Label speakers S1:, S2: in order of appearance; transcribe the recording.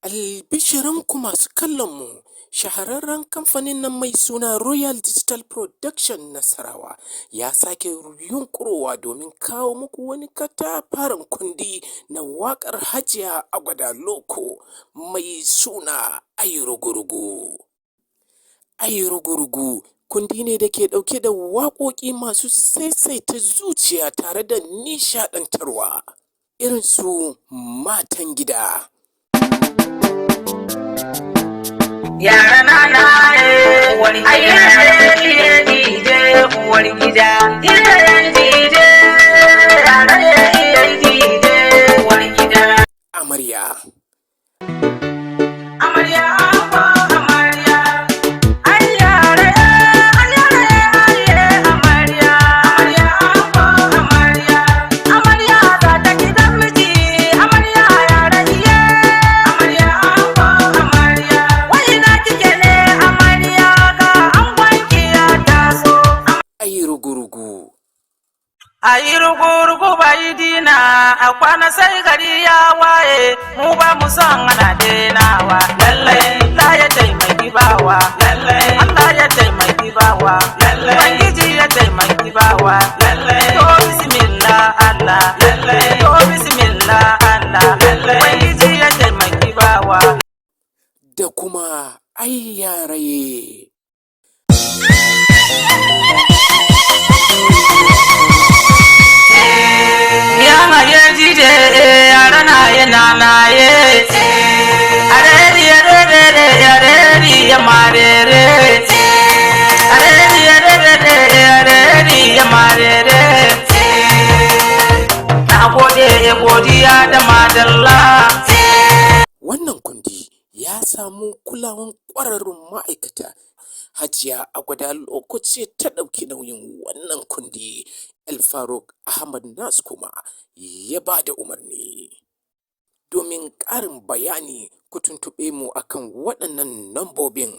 S1: Albishiranku masu kallonmu, shahararren kamfanin nan mai suna Royal Digital Production Nasarawa ya sake yunƙurowa domin kawo muku wani katafaren kundi na waƙar Hajiya Agwada Loko mai suna Ayirugurugu. Ayirugurugu kundi ne da ke ɗauke da waƙoƙi masu saisaita zuciya tare da nishaɗantarwa, irin su matan gida.
S2: Yara na uwar gida, dije uwar gida, dije yara dije uwar gida.
S1: Amarya.
S2: Amarya ko amarya, ai yara amarya, amarya ko amarya, amarya za ta gidan miji, amarya yara iye, amarya ko amarya, wai na kike ne amarya ga angonki ya taso.
S1: Ayirugurugu.
S2: Ayirugurugu bai dina a kwana sai gari ya waye, mu ba mu son ana denawa. Lallai Allah ya taimaki bawa, lallai Allah ya taimaki bawa, lallai Ubangiji ya taimaki bawa, lallai to bismillah Allah, lallai to bismillah Allah, lallai Ubangiji ya taimaki bawa.
S1: Da kuma ayyaraye.
S2: Yara na yana na ye, areri areri ya marere, areri ya marere. Na gode godiya da madalla.
S1: Wannan kundi ya samu kulawan ƙwararrun ma'aikata. Hajiya Agwada Loko ce ta ɗauki nauyin wannan kundi. Faruk Ahmad Nas kuma ya ba da umarni. Domin ƙarin bayani ku tuntuɓe mu akan waɗannan nambobin.